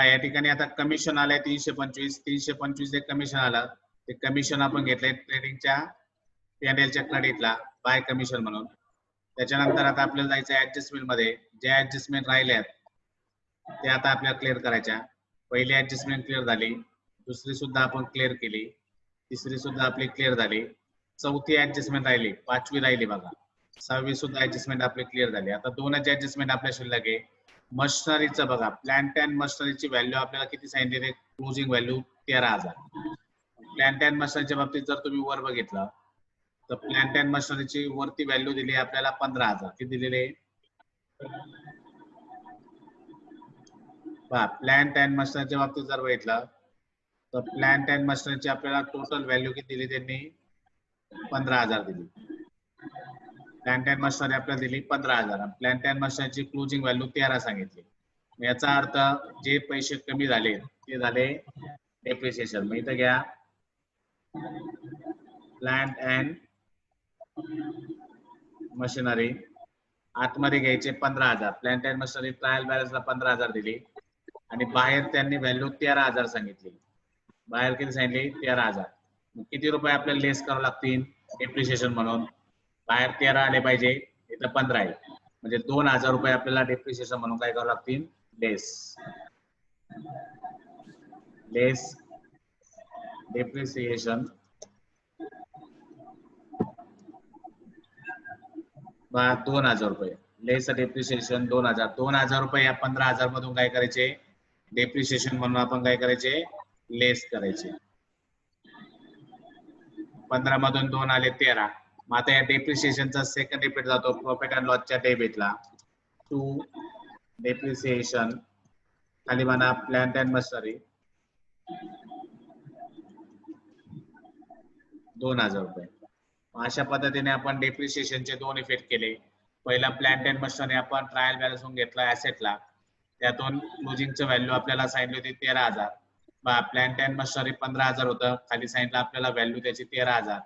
या ठिकाणी आता कमिशन आलंय 325 जे कमिशन आलं ते कमिशन आपण घेतलंय ट्रेडिंगच्या पीएनएलच्या क्रेडिटला बाय कमिशन म्हणून. त्याच्यानंतर आता आपल्याला जायचं ऍडजस्टमेंट मध्ये. जे ऍडजस्टमेंट राहिल्यात ते आता आपल्याला क्लिअर करायच्या. पहिली ऍडजस्टमेंट क्लिअर झाली, दुसरी सुद्धा आपण क्लिअर केली, तिसरी सुद्धा आपली क्लिअर झाली, चौथी ऍडजस्टमेंट राहिली, पाचवी राहिली बघा, सहावी सुद्धा ऍडजस्टमेंट आपली क्लिअर झाली. आता दोनच ऍडजस्टमेंट आपल्या शिल्लक आहे. मशिनरीचं बघा, प्लांट अँड मशिनरीची व्हॅल्यू आपल्याला किती सांगितली, क्लोजिंग व्हॅल्यू 13,000. प्लांट अँड मशिनरीच्या बाबतीत जर तुम्ही वर बघितलं तर प्लांट अँड मशिनरीची वरती व्हॅल्यू दिली आपल्याला 15,000. किती दिलेले पहा. प्लांट अँड मशिनरीच्या बाबतीत जर बघितलं तर प्लांट अँड मशिनरीची आपल्याला टोटल व्हॅल्यू किती दिली, त्यांनी 15,000 दिली. प्लांट अँड मशिनरी आपल्याला दिली 15,000. प्लांट अँड मशिनरीची क्लोजिंग व्हॅल्यू 13 सांगितली. याचा अर्थ जे पैसे कमी झाले ते झाले डेप्रिसिएशन. मग इथं घ्या प्लांट अँड मशिनरी आतमध्ये घ्यायचे 15,000. प्लांट अँड मशिनरी ट्रायल बॅलन्सला 15,000 दिली आणि बाहेर त्यांनी व्हॅल्यू 13,000 सांगितली. बाहेर किती सांगितली 13,000. किती रुपये आपल्याला लेस करावे लागतील डेप्रिसिएशन म्हणून. बाहेर 13 आले पाहिजे, इथं 15 आहे, म्हणजे 2,000 रुपये आपल्याला डेप्रिसिएशन म्हणून काय करावं लागतील, लेस डेप्रिसिएशन 2,000 रुपये. लेस डेप्रिसिएशन 2,000. 2,000 रुपये या 15,000 मधून काय करायचे, डेप्रिसिएशन म्हणून आपण काय करायचे, लेस करायचे. 15 मधून 2 आले 13. मग आता या डेप्रिसिएशनचा सेकंड डेबिट जातो प्रॉफिट अँड लॉसच्या डेबिटला. टू डेप्रिसिएशन खाली म्हणा प्लांट अँड मशिनरी 2,000 रुपये. अशा पद्धतीने आपण डेप्रिसिएशनचे दोन इफेक्ट केले. पहिला प्लांट अँड मशिनरी आपण ट्रायल बॅलन्स म्हणून घेतला ऍसेटला, त्यातून क्लोजिंगचं व्हॅल्यू आपल्याला सांगितली होती 13,000. प्लांट अँड मशिनरी 15,000 होतं, खाली सांगितलं आपल्याला व्हॅल्यू त्याची 13,000.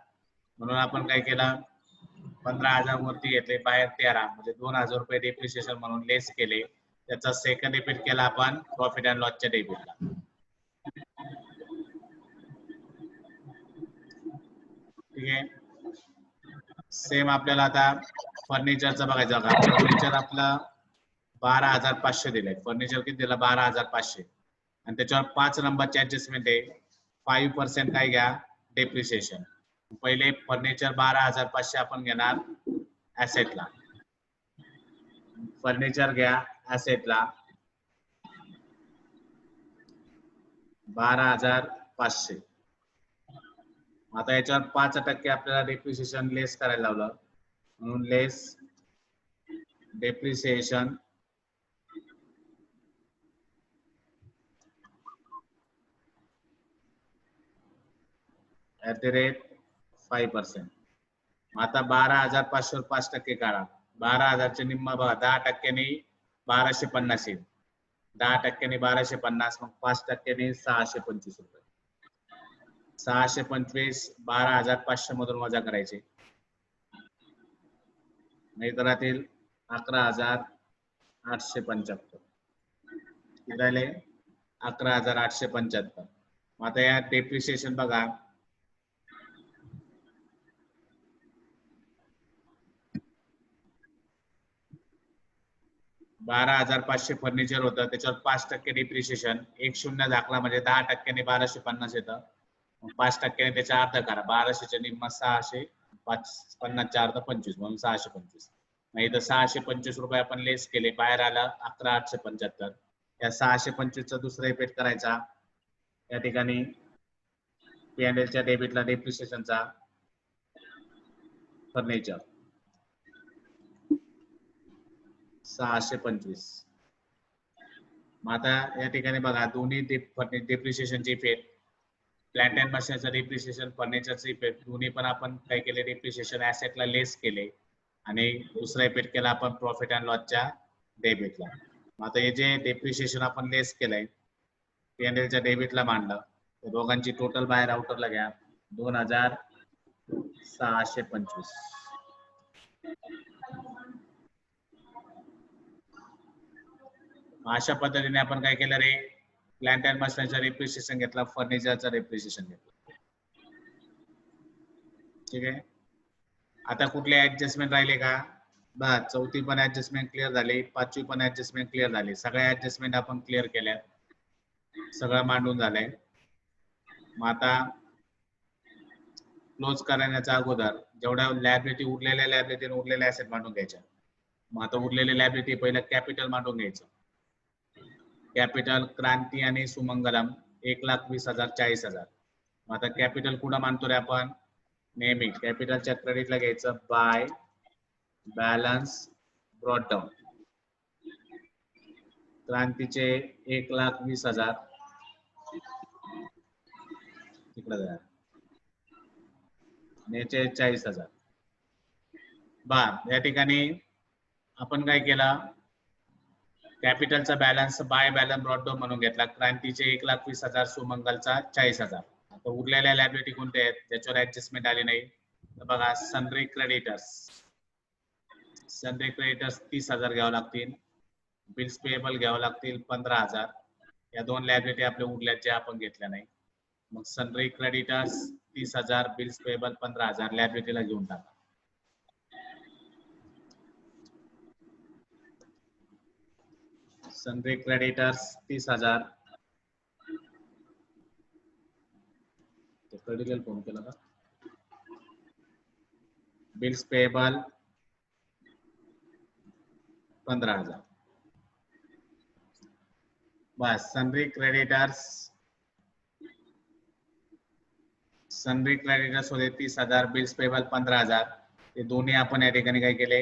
म्हणून आपण काय केलं 15,000 वरती घेतले, बाहेर 13, म्हणजे 2,000 रुपये डेप्रिसिएशन म्हणून लेस केले. त्याचा सेकंड इफेक्ट केला आपण प्रॉफिट अँड लॉसच्या डेबिटला. ठीक आहे. सेम आपल्याला आता फर्निचरचं बघायचं बघा. फर्निचर आपलं 12,500 दिलंय. फर्निचर किती दिलं 12,500 आणि त्याच्यावर 5 नंबरची ऍडजस्टमेंट आहे. 5% काय घ्या डेप्रिसिएशन. पहिले फर्निचर 12,500 आपण घेणार ऍसेटला. फर्निचर घ्या ऍसेटला 12,500. आता याच्यावर 5% आपल्याला डेप्रिसिएशन लेस करायला लावलं, म्हणून लेस डेप्रिसिएशन @ 5%. आता 12,500 वर 5% काढा. 12,000चे निम्मा बघा 10%नी 1,250 येईल. 10%नी 1,250, मग 5%नी 625 रुपये. 625 12,500 मधून वजा करायचे, नाही तर राहतील 11,875. झाले 11,875. आता या डेप्रिसिएशन बघा 12,500 फर्निचर होतं, त्याच्यावर 5% डेप्रिसिएशन. 1 शून्य दाखला म्हणजे 10%नी 1,250 येतं. 5%ने त्याचा अर्ध करा. 1,200च्या निम्मा 600, 50च्या अर्ध 25, म्हणून 625. नाही तर 625 रुपये आपण लेस केले, बाहेर आलं 11,875. या 625चा दुसरा इफेक्ट करायचा या ठिकाणी पीएनएलच्या डेबिटला डेप्रिसिएशनचा फर्निचर 625. मग आता या ठिकाणी बघा दोन्ही डेप्रिसिएशनचे इफेक्ट, प्लांट अँड मशिनरीचं डेप्रिसिएशन, फर्निचरचे इफेक्ट, दोन्ही पण आपण काय केले डेप्रिसिएशन ऍसेटला लेस केले आणि दुसरा इफेक्ट केला आपण प्रॉफिट अँड लॉसच्या डेबिटला. आता हे जे डेप्रिसिएशन आपण लेस केलंय पीएनएलच्या डेबिटला मांडलं, दोघांची टोटल बाहेर आउटरला घ्या 2,625. अशा पद्धतीने आपण काय केलं रे प्लांट अँड मशिनरीचं डेप्रिसिएशन घेतला, फर्निचरचं डेप्रिसिएशन घेतला. ठीक आहे. आता कुठले ऍडजस्टमेंट राहिले का? बस चौथी पण ऍडजस्टमेंट क्लिअर झाली, पाचवी पण ऍडजस्टमेंट क्लिअर झाली. सगळ्या ऍडजस्टमेंट आपण क्लिअर केल्या, सगळं मांडून झालंय. मग आता क्लोज करण्याच्या अगोदर जेवढ्या लायबिलिटी उरलेल्या लायबिलिटी उरलेल्या ऍसेट मांडून घ्यायच्या. मग आता उरलेले लायबिलिटी पहिलं कॅपिटल मांडून घ्यायचं. कॅपिटल क्रांती आणि सुमंगलम 1,20,000 40,000. मग आता कॅपिटल कुठं मानतो रे आपण? नेहमी कॅपिटलच्या क्रेडिटला घ्यायचं बाय बॅलन्स ब्रॉट डाऊन. क्रांतीचे 1,20,000 तिकडे जाय, याचे 40,000. बा या ठिकाणी आपण काय केलं? कॅपिटलचा balance by balance brought down म्हणून घेतला. क्रांतीचे 1,20,000, सुमंगलचा 40,000. आता उरलेल्या लायबिलिटी कोणत्या आहेत त्याच्यावर ऍडजस्टमेंट आली नाही. तर बघा सनरी क्रेडिटर्स, सनरी क्रेडिटर्स 30,000 घ्यावं लागतील. बिल्स पेएबल घ्यावं लागतील 15,000. या दोन लायबिलिटी आपल्या उरल्या ज्या आपण घेतल्या नाही. मग सनरी क्रेडिटर्स 30,000, बिल्स पेएबल 15,000 लायबिलिटीला घेऊन टाका. सनरी क्रेडिटर्स 30,000. क्रेडिटला फोन केला का? Bills payable 15,000. बस सनरी क्रेडिटर्स होते 30,000, बिल्स पेएबल 15,000. ते दोन्ही आपण या ठिकाणी काय केले?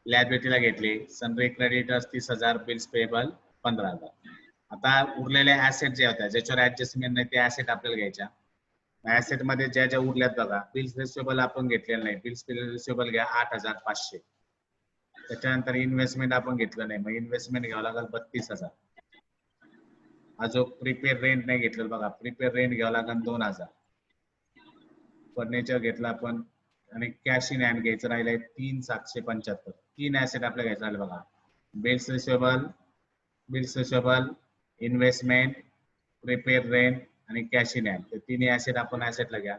लायबिलिटीला घेतले. सनरी क्रेडिटर्स 30,000, बिल्स पेएबल 15,000. आता उरलेल्या ऍसेट जे होत्या ज्याच्यावर ऍडजस्टमेंट नाही ते ऍसेट आपल्याला घ्यायच्या. ऍसेट मध्ये ज्या ज्या उरल्यात बघा, बिल्स रिसिवेबल आपण घेतलेलं नाही. बिल्स रिसिवेबल घ्या 8,500. त्याच्यानंतर इन्व्हेस्टमेंट आपण घेतलं नाही, मग इन्व्हेस्टमेंट घ्यावं लागेल 32,000. अजून प्रीपेड रेंट नाही घेतलं बघा, प्रीपेड रेंट घ्यावं लागेल 2,000. फर्निचर घेतलं आपण आणि कॅश इन हँड घ्यायचं राहिलंय 3,775. 3 ऍसेट आपल्याला घ्यायचं राहिलं बघा. Bills receivable, investment, prepaid rent आणि कॅश इन हँड. ते तिन्ही ऍसेट आपण ऍसेटला घ्या.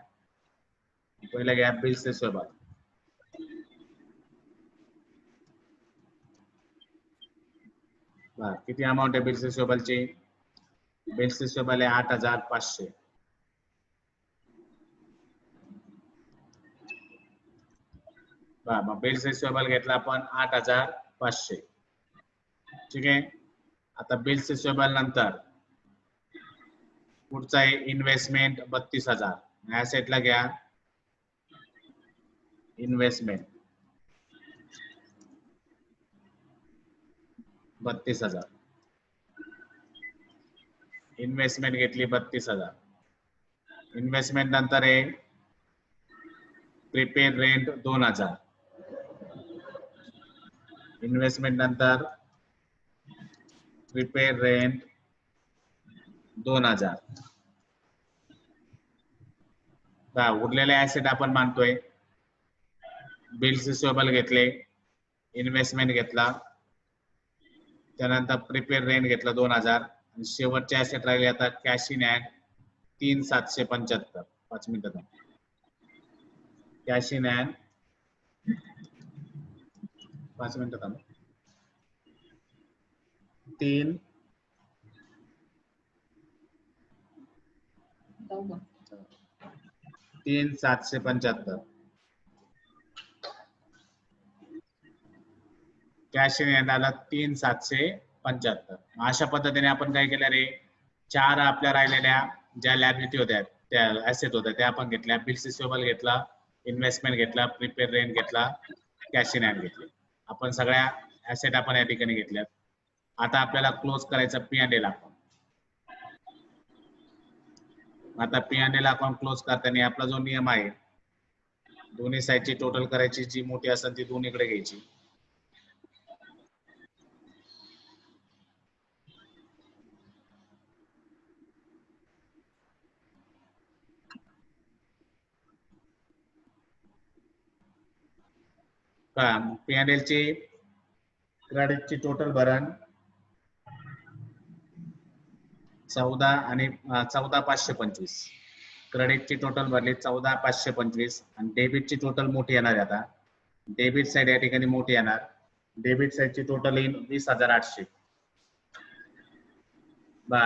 पहिला घ्या बिल्स रिसिवेबल. किती अमाऊंट आहे बिल्स रिसिवेबलची? बिल्स रिसिवेबल आहे 8,500. मग बिल्स रिसिवेबल घेतला आपण 8,500. ठीक आहे. आता बिल्स रिसिवेबल नंतर पुढचा आहे इन्व्हेस्टमेंट 32,000. ऍसेटला घ्या इन्व्हेस्टमेंट 32,000. इन्व्हेस्टमेंट घेतली 32,000. इन्व्हेस्टमेंट नंतर आहे प्रीपेड रेंट 2,000. इन्व्हेस्टमेंट नंतर प्रीपेड रेंट 2,000. उरलेले ऍसेट आपण मानतोय. बिल्स रिसिवेबल घेतले, इन्व्हेस्टमेंट घेतला, त्यानंतर प्रीपेड रेंट घेतला 2,000 आणि शेवटचे ऍसेट राहिले आता कॅश इन हँड 3,775. 5 मिनिटं. कॅश इन हँड 5 मिनिटं थांबा. 3,775. कॅश इन हँड आला 3,775. अशा पद्धतीने आपण काय केलं रे? 4 आपल्या राहिलेल्या ज्या लायबिलिटी होत्या त्या ऍसेट होत्या त्या आपण घेतल्या. बिल्स रिसिवेबल घेतला, इन्व्हेस्टमेंट घेतला, प्रीपेड रेंट घेतला, कॅश इन हँड घेतली. आपण सगळ्या ऍसेट आपण या ठिकाणी घेतल्यात. आता आपल्याला क्लोज करायचं P&L अकाउंट. आता P&L अकाउंट क्लोज करताना आपला जो नियम आहे, दोन्ही साईडची टोटल करायची, जी मोठी असेल ती दोन्हीकडे घ्यायची. P&L ची क्रेडिटची टोटल भरण 14,525 क्रेडिटची टोटल भरली 14,525 आणि डेबिटची टोटल मोठी येणार आहे. आता डेबिट साइड या ठिकाणी मोठी येणार. डेबिट साइडची टोटल येईल 20,800. बा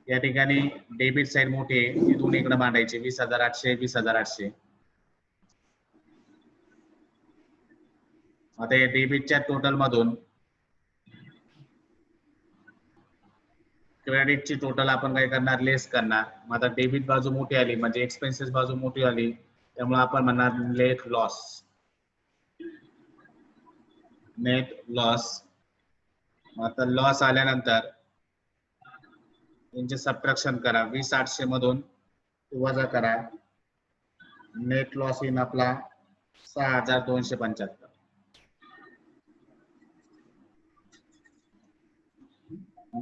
या ठिकाणी डेबिट साइड मोठी आहे ती दोन्ही इकडे मांडायची 20,800 20,800. आता या डेबिटच्या टोटल मधून क्रेडिटची टोटल आपण काय करणार लेस करणार. मग आता डेबिट बाजू मोठी आली म्हणजे एक्सपेन्सेस बाजू मोठी आली त्यामुळे आपण म्हणणार नेट लॉस. Net loss. आता लॉस आल्यानंतर यांचे सबट्रॅक्शन करा 20,800 मधून वजा करा. नेट लॉस येईल आपला 6,275.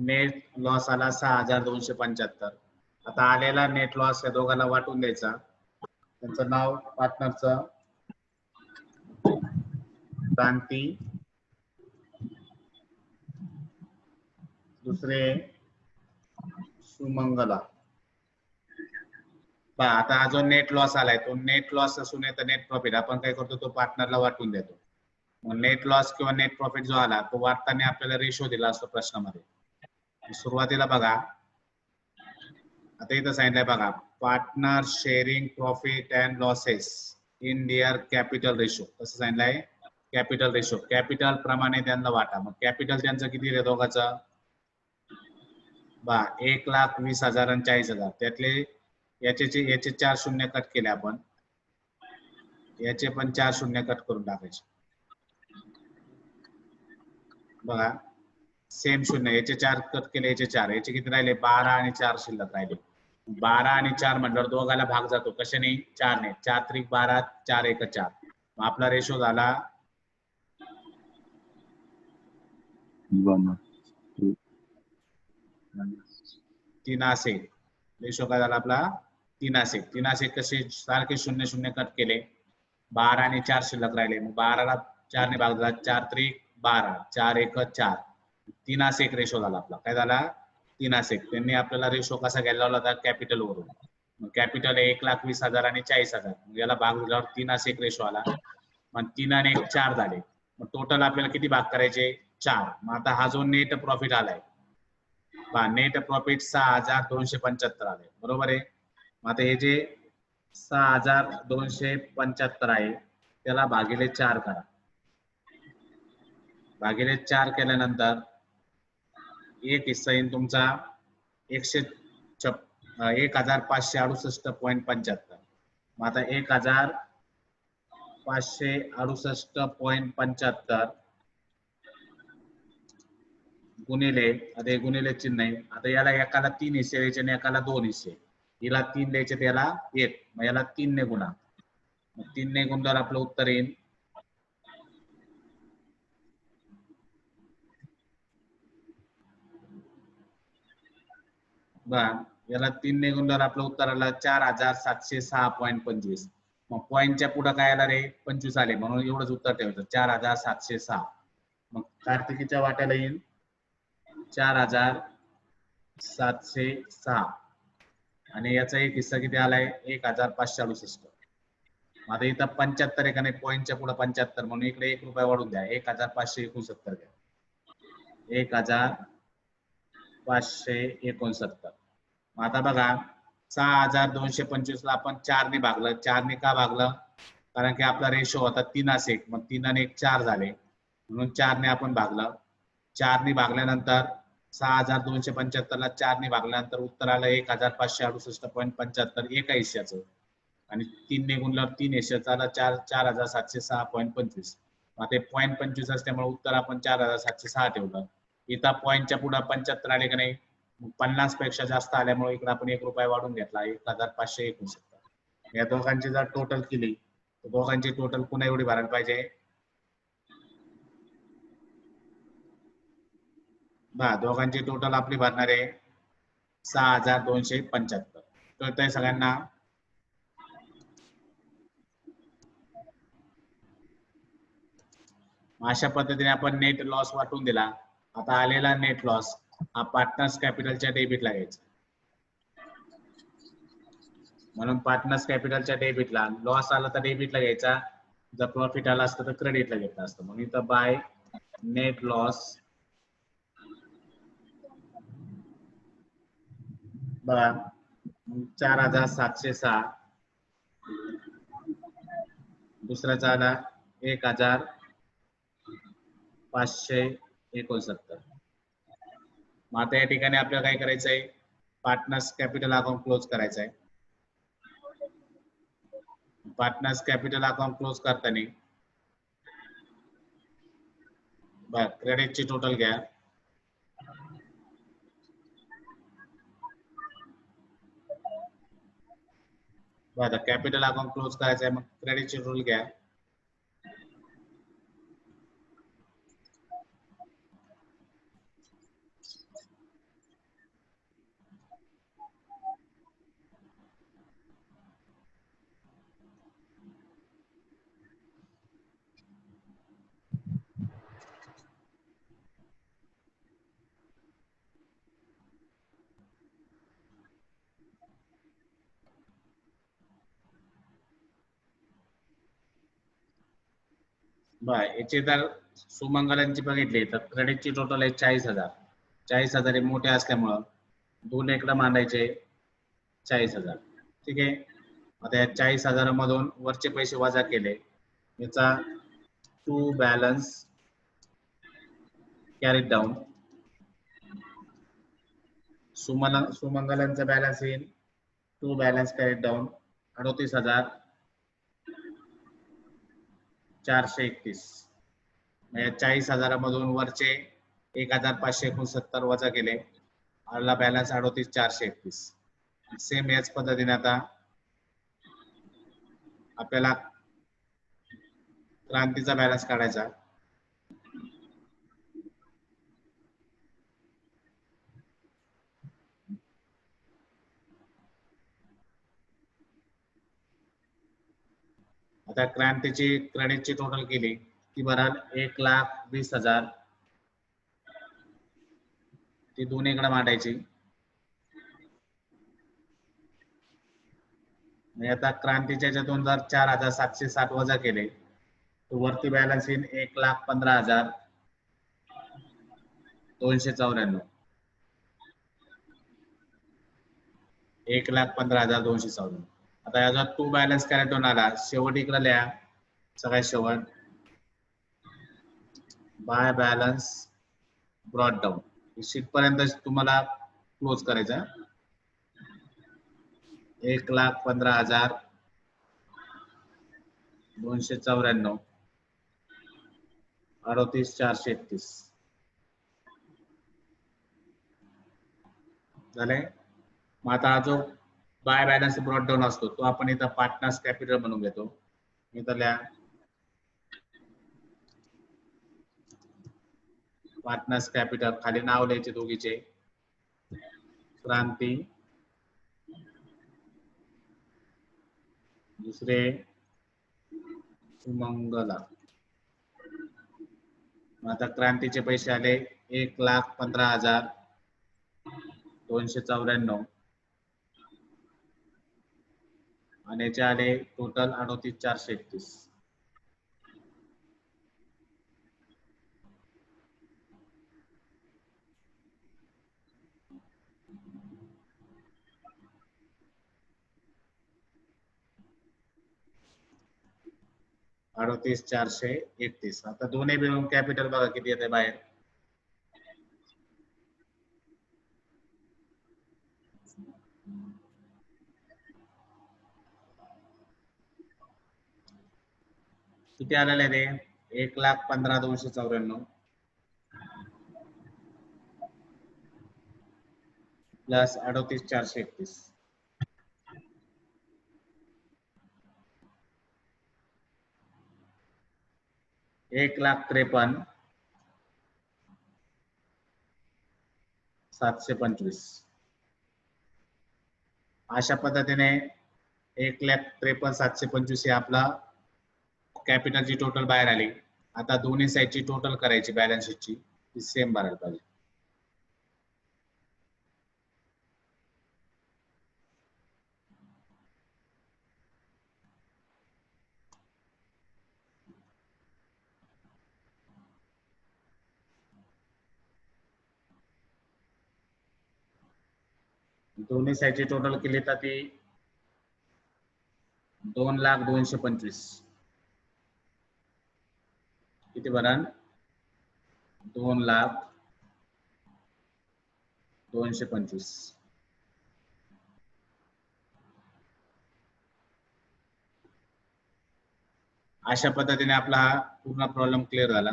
नेट लॉस आला 6,275. आता आलेला नेट लॉस या दोघांना वाटून द्यायचा. त्यांचं नाव पार्टनरचं क्रांती, दुसरे सुमंगला. आता हा जो नेट लॉस आलाय तो नेट लॉस असून येतं नेट प्रॉफिट आपण काय करतो तो पार्टनरला वाटून देतो. मग नेट लॉस किंवा नेट प्रॉफिट जो आला तो वाटताना आपल्याला रेशो दिला असतो प्रश्नामध्ये. सुरुवातीला बघा आता इथं सांगितलंय बघा partner sharing profit and losses in their capital ratio. कसं सांगितलंय कॅपिटल रेशो. कॅपिटल प्रमाणे त्यांना वाटा. मग कॅपिटल त्यांचं किती रे दोघांचं 1,20,000 आणि 40,000. त्यातले याचे 4 शून्य कट केले आपण. याचे पण 4 शून्य कट करून टाकायचे. बघा सेम शून्य याचे 4 कट केले याचे 4. याचे किती राहिले 12 आणि 4 शिल्लक राहिले. 12 आणि 4 म्हटल्यावर दोघाला भाग जातो कशाने 4 ने. 4 त्रिक 12 4 एक 4. मग आपला रेशो झाला 3:1. रेशो काय झाला आपला 3:1. 3:1 कसे सारखे शून्य शून्य कट केले. 12 आणि 4 शिल्लक राहिले. मग 12ला 4 ने भाग झाला 4 त्रिक 12 4 एक 4. 3:1 रेशो झाला आपला. काय झाला 3:1. त्यांनी आपल्याला रेशो कसा घ्यायला लावला होता कॅपिटल वरून. मग कॅपिटल 1,20,000 आणि 40,000. याला भाग दिल्यावर 3:1 रेशो आला. मग 3 आणि 1 4 झाले. मग टोटल आपल्याला किती भाग करायचे 4. मग आता हा जो नेट प्रॉफिट आलाय नेट प्रॉफिट 6,275 आले बरोबर आहे. मग आता हे जे 6,275 आहे त्याला भागिले 4 करा. भागिले 4 केल्यानंतर एक हिस्सा येईल तुमचा 1,568.75. मग आता 1,568.75 गुणिले आता हे गुणिले चिन्ह आहे. आता याला एकाला 3 हिस्से द्यायचे आणि एकाला 2 हिस्से. हिला 3 द्यायचे त्याला 1. मग याला 3 ने गुणा. मग 3 ने गुणल्यावर आपलं उत्तर येईल याला 3 ने गुणल्यावर आपलं उत्तर आलं 4,706.25. मग पॉईंटच्या पुढे काय आला रे 25 आले म्हणून एवढंच उत्तर ठेवायचं 4,706. मग कार्तिकीच्या वाट्याला येईल 4,706 आणि याचा एक हिस्सा किती आलाय 1,568. आता इथं 75 आहे का नाही पॉईंटच्या पुढे 75 म्हणून इकडे 1 रुपया वाढून द्या 1,569 घ्या. 1,569. आता बघा 6,225 ला आपण 4 ने भागलं. 4 ने का भागलं कारण की आपला रेशो होता 3:1. मग 3 आणि 1 4 झाले म्हणून 4 ने आपण भागलं. 4 ने भागल्यानंतर 6,275 ला 4 ने भागल्यानंतर उत्तर आलं 1,568.75 एका हिस्स्याचं. आणि 3 ने गुणल्यावर 3 हिस्स्याचं आलं 4,706.25. आता 0.25 असल्यामुळे उत्तर आपण 4,706 ठेवलं. इथं पॉईंटच्या पुढे 75 आले का नाही 50 पेक्षा जास्त आल्यामुळे इकडे आपण 1 रुपया वाढून घेतला 1,569. या दोघांची जर टोटल केली तर दोघांची टोटल पुन्हा एवढी भरायला पाहिजे दोघांची टोटल आपली भरणार आहे 6,275. कळतंय सगळ्यांना. अशा पद्धतीने आपण नेट लॉस वाटून दिला. आता आलेला नेट लॉस हा पार्टनर्स कॅपिटलच्या डेबिटला घ्यायचा. म्हणून पार्टनर्स कॅपिटलच्या डेबिटला लॉस आला तर डेबिटला घ्यायचा, जर प्रॉफिट आला असतं तर क्रेडिटला घेतला असतं. म्हणून इथं बाय नेट लॉस बघा 4706, दुसऱ्याचा आला 1569. मग आता या ठिकाणी आपल्याला काय करायचं आहे, पार्टनर्स कॅपिटल अकाउंट क्लोज करायचं आहे. पार्टनर्स कॅपिटल अकाउंट क्लोज करताना बघा क्रेडिटची टोटल घ्या, बघा कॅपिटल अकाउंट क्लोज करायचं आहे, मग क्रेडिटची टोटल घ्या. बघा याची जर सुमंगलांची बघितली तर क्रेडिटची टोटल आहे 40,000. 40,000 हे मोठे असल्यामुळं दोन इकडे मांडायचे 40,000. ठीक आहे. आता या 40,000 मधून वरचे पैसे वजा केले, याचा टू बॅलन्स कॅरीड डाऊन. सुमंगलांचा बॅलन्स येईल टू बॅलन्स कॅरीड डाऊन 38,431. 40,000 मधून वरचे 1,569 वजा केले, आला बॅलन्स 38,431. सेम याच पद्धतीने आता आपल्याला क्रांतीचा बॅलन्स काढायचा. आता क्रांतीची क्रेडिटची टोटल केली ती भराल 1,20,000. ती दोन्हीकडे मांडायची. आता क्रांतीच्या याच्यातून जर 4,760 वजा केले तर वरती बॅलन्स येईल 1,15,294. 1,15,294. आता याचा टू बॅलन्स कॅरेट होऊन आला, शेवट इकडे लिहा सगळ्यात शेवट by balance brought down. Sheet पर्यंत तुम्हाला क्लोज करायचा. 1,15,294, 38,431 झाले. मग आता जो बाय बॅलन्स ब्रॉड डाऊन असतो तो आपण इथं पार्टनर्स कॅपिटल म्हणून घेतो. इथं लिहा पार्टनर्स कॅपिटल, खाली नाव लिहायचे दोघीचे, क्रांती, दुसरे सुमंगला. आता क्रांतीचे पैसे आले 1,15,294 आणि याचे आले टोटल 38,431. $38,431. आता दोन्ही मिळून कॅपिटल बघा किती येते बाहेर. किती आलेले आहे ते 1,15,294 प्लस 38,431. 1,53,725. अशा पद्धतीने 1,53,725 ही आपला कॅपिटलची टोटल बाहेर आली. आता दोन्ही साईडची टोटल करायची बॅलन्स शीटची, ती सेम भरायला पाहिजे. दोन्ही साईडची टोटल केली तर ती 2,02,25 किती बरं 2,02,25 अशा पद्धतीने आपला हा पूर्ण प्रॉब्लेम क्लिअर झाला.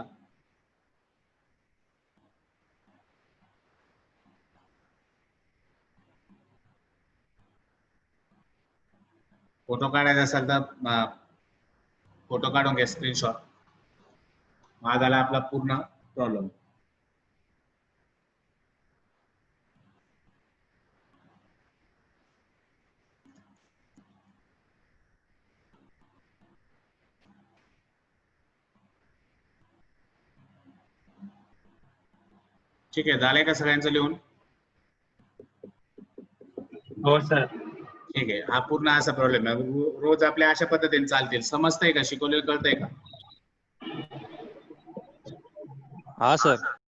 फोटो काढायचा असेल तर फोटो काढून घ्या स्क्रीनशॉट. हा झाला आपला पूर्ण प्रॉब्लेम. ठीक आहे, झालंय का सगळ्यांचं लिहून? हो सर. ठीक आहे, हा पूर्ण असा प्रॉब्लेम आहे. रोज आपल्या अशा पद्धतीने चालतील. समजतंय का? शिकवलेलं कळतंय का? हाँ सर.